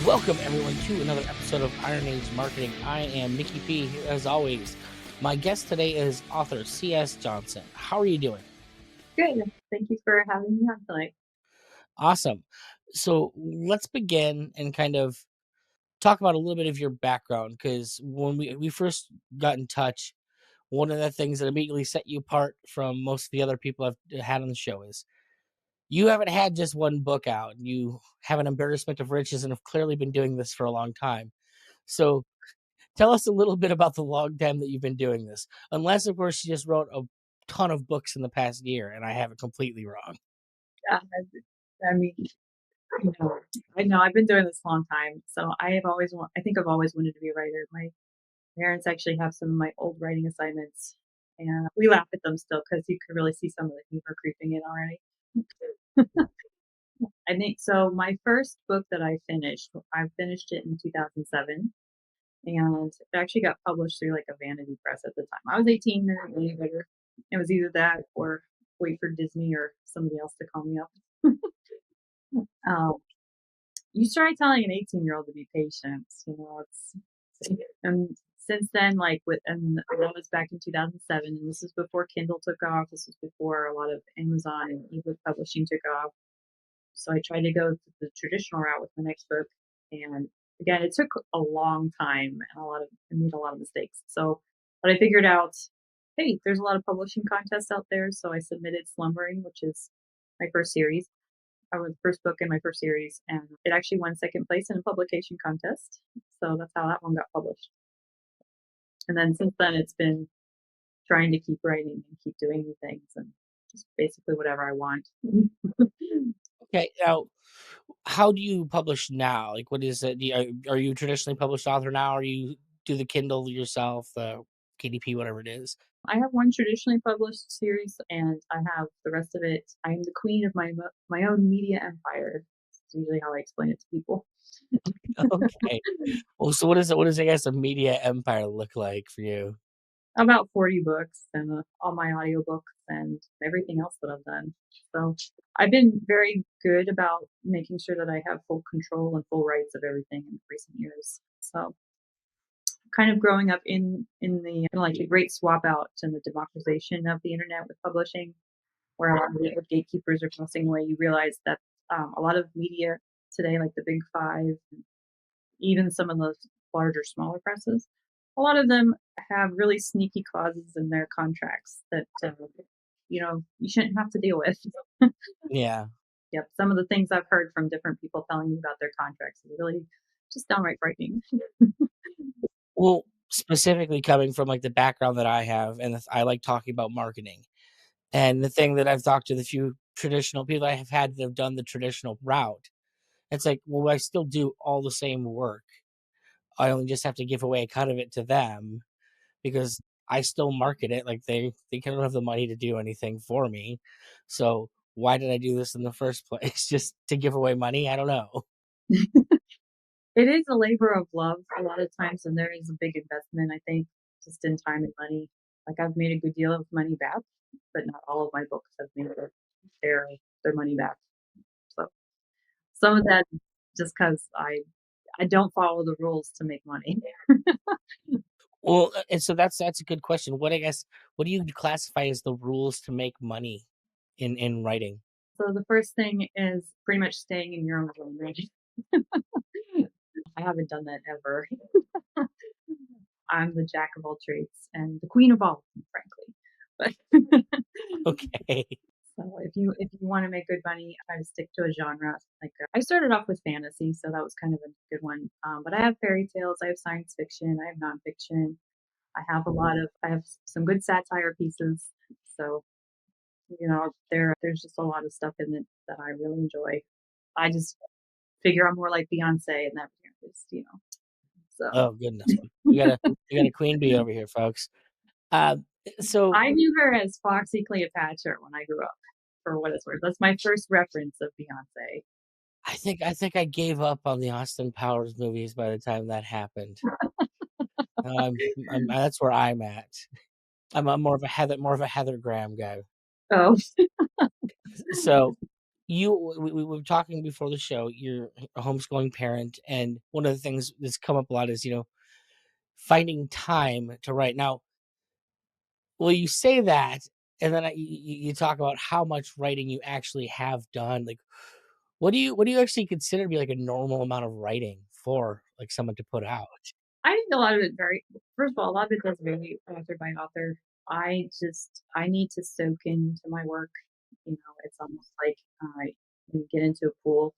Welcome, everyone, to another episode of Iron Age Marketing. I am Nicky P, here as always. My guest today is author C.S. Johnson. How are you doing? Good. Thank you for having me on tonight. Awesome. So let's begin and kind of talk about a little bit of your background, because when we first got in touch, one of the things that immediately set you apart from most of the other people I've had on the show is you haven't had just one book out. You have an embarrassment of riches and have clearly been doing this for a long time. So tell us a little bit about the long time that you've been doing this. Unless, of course, you just wrote a ton of books in the past year and I have it completely wrong. Uh, I mean, you know, I know I've been doing this a long time, so I think I've always wanted to be a writer. My parents actually have some of my old writing assignments, and we laugh at them still because you could really see some of the humor creeping in already. I think so. My first book that I finished it in 2007, and it actually got published through like a vanity press at the time. I was 18 and really better. It was either that or wait for Disney or somebody else to call me up. Um, you try telling an 18-year-old to be patient, and since then, and that was back in 2007, and this is before Kindle took off. This was before a lot of Amazon and ebook publishing took off. So I tried to go the traditional route with my next book, and again, it took a long time and I made a lot of mistakes. So, but I figured out, hey, there's a lot of publishing contests out there, so I submitted Slumbering, which is my first series. I was the first book in my first series, and it actually won second place in a publication contest. So that's how that one got published. And then since then, it's been trying to keep writing and keep doing new things and just basically whatever I want. Okay, now how do you publish now? Like, what is it? Are you a traditionally published author now? Or you do the Kindle yourself, the KDP, whatever it is? I have one traditionally published series, and I have the rest of it. I am the queen of my own media empire. That's usually how I explain it to people. Okay. Well, so what does I guess a media empire look like for you? About 40 books and all my audiobooks and everything else that I've done. So I've been very good about making sure that I have full control and full rights of everything in recent years. So kind of growing up in the like the great swap out and the democratization of the internet with publishing, where a lot of the gatekeepers are passing away, you realize that a lot of media today, like the big five, even some of the larger, smaller presses, a lot of them have really sneaky clauses in their contracts that you shouldn't have to deal with. Yeah. Yep, some of the things I've heard from different people telling me about their contracts is really just downright frightening. Well, specifically coming from like the background that I have, and I like talking about marketing. And the thing that I've talked to the few traditional people I have had that have done the traditional route, it's like, well, I still do all the same work. I only just have to give away a cut of it to them because I still market it. Like they don't have the money to do anything for me. So why did I do this in the first place? Just to give away money? I don't know. It is a labor of love a lot of times, and there is a big investment, I think, just in time and money. Like, I've made a good deal of money back, but not all of my books have made their their money back. So some of that just because I don't follow the rules to make money. Well, and so that's a good question. What do you classify as the rules to make money in writing? So the first thing is pretty much staying in your own lane, right? I haven't done that ever. I'm the jack of all trades and the queen of all, frankly. But Okay. so if you want to make good money, I try to stick to a genre. Like I started off with fantasy, so that was kind of a good one. But I have fairy tales, I have science fiction, I have nonfiction. I have some good satire pieces. So there's just a lot of stuff in it that I really enjoy. I just figure I'm more like Beyonce in that regard, so. Oh goodness. We got a queen bee over here, folks. Uh, so I knew her as Foxy Cleopatra when I grew up, for what it's worth. That's my first reference of Beyonce. I gave up on the Austin Powers movies by the time that happened. That's where I'm at. I'm more of a Heather Graham guy. Oh, So we were talking before the show, you're a homeschooling parent, and one of the things that's come up a lot is, finding time to write. Now, well, you say that, and then you talk about how much writing you actually have done. Like, what do you actually consider to be like a normal amount of writing for like someone to put out? I think a lot of it very first of all, a lot of it does vary author by author. I need to soak into my work. It's almost like when you get into a pool.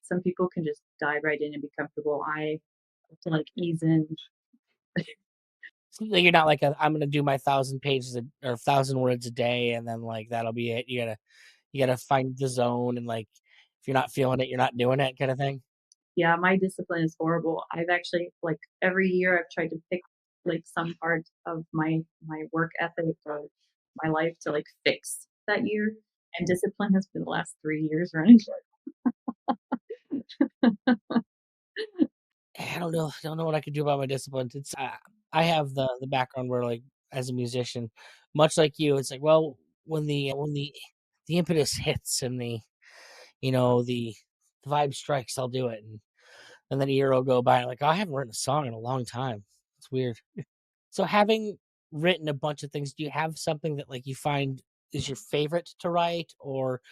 Some people can just dive right in and be comfortable. I have to like ease in. So like, you're not like I'm gonna do my 1,000 pages or 1,000 words a day, and then like that'll be it. You gotta find the zone, and like if you're not feeling it, you're not doing it, kind of thing. Yeah, my discipline is horrible. I've actually like every year I've tried to pick like some part of my work ethic or my life to like fix that year. And discipline has been the last 3 years running. I don't know what I could do about my discipline. I have the background where like as a musician, much like you, it's like, well, when the impetus hits and the vibe strikes, I'll do it. And then a year will go by and like, oh, I haven't written a song in a long time. It's weird. So having written a bunch of things, do you have something that like you find is your favorite to write, or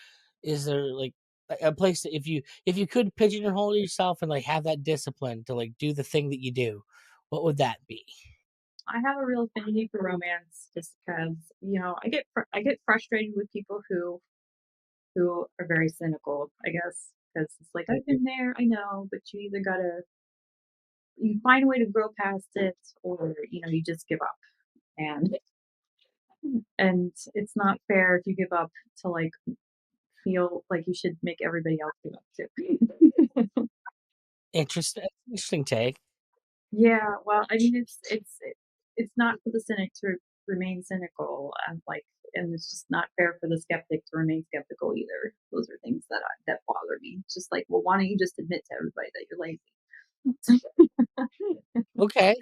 is there like a place that if you could pigeonhole yourself and like have that discipline to like do the thing that you do, what would that be? I have a real affinity for romance just because, I get frustrated with people who are very cynical, I guess, because it's like I've been there, I know, but you find a way to grow past it or, you just give up. And and it's not fair if you give up to like feel like you should make everybody else give up too. Interesting take. Yeah, well, I mean, it's not for the cynic to remain cynical, and it's just not fair for the skeptic to remain skeptical either. Those are things that bother me. It's just like, well, why don't you just admit to everybody that you're lazy? Okay.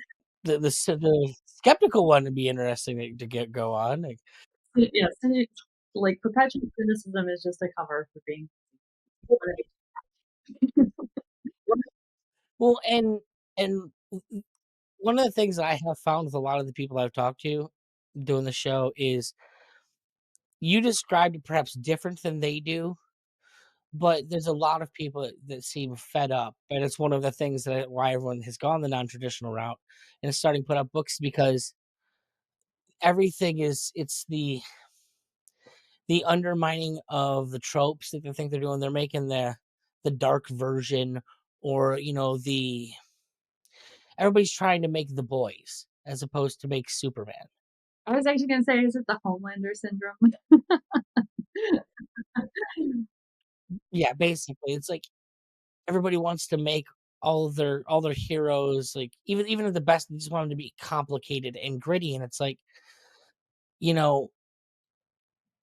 The skeptical one would be interesting to get go on. Like, Yeah, like perpetual cynicism is just a cover for being. well, and one of the things that I have found with a lot of the people I've talked to doing the show is you described it perhaps different than they do, but there's a lot of people that seem fed up, and it's one of the things that why everyone has gone the non-traditional route and is starting to put out books because everything is it's the undermining of the tropes that they think they're doing. They're making the dark version, or the everybody's trying to make the boys as opposed to make Superman. I was actually gonna say, is it the Homelander syndrome? Yeah, basically, it's like everybody wants to make all their heroes like even at the best, they just want them to be complicated and gritty, and it's like, you know,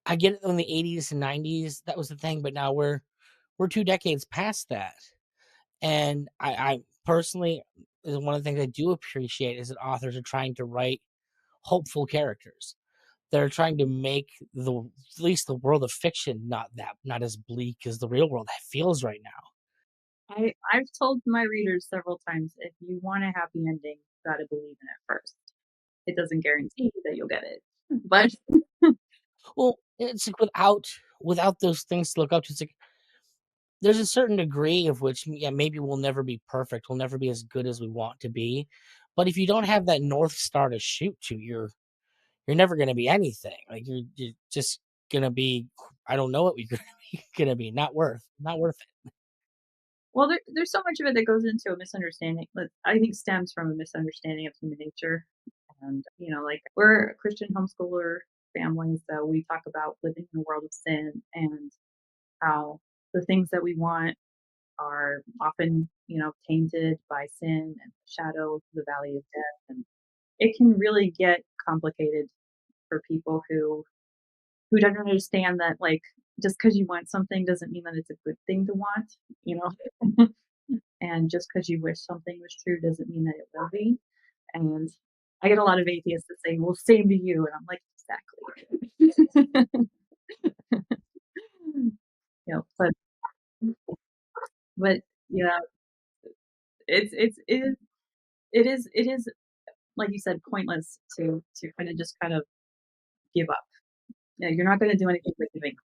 I get it in the 80s and 90s, that was the thing, but now we're 2 decades past that, and I personally is one of the things I do appreciate is that authors are trying to write hopeful characters. They're trying to make at least the world of fiction not as bleak as the real world feels right now. I've told my readers several times, if you want a happy ending, you gotta believe in it first. It doesn't guarantee that you'll get it, but Well, it's like without those things to look up to, it's like there's a certain degree of which, yeah, maybe we'll never be perfect. We'll never be as good as we want to be. But if you don't have that North Star to shoot to, you're never gonna be anything. Like you're just gonna be I don't know what we're gonna be. Not worth it. well, there's so much of it that goes into a misunderstanding that I think stems from a misunderstanding of human nature. And, like we're a Christian homeschooler family, so we talk about living in a world of sin and how the things that we want are often, tainted by sin and the shadow, the valley of death. And it can really get complicated for people who don't understand that, like, just because you want something doesn't mean that it's a good thing to want, you know? And just because you wish something was true doesn't mean that it will be. And I get a lot of atheists that say, "Well, same to you," and I'm like, "Exactly." but yeah, it is like you said, pointless to kind of just kind of give up. You're not going to do anything by giving up.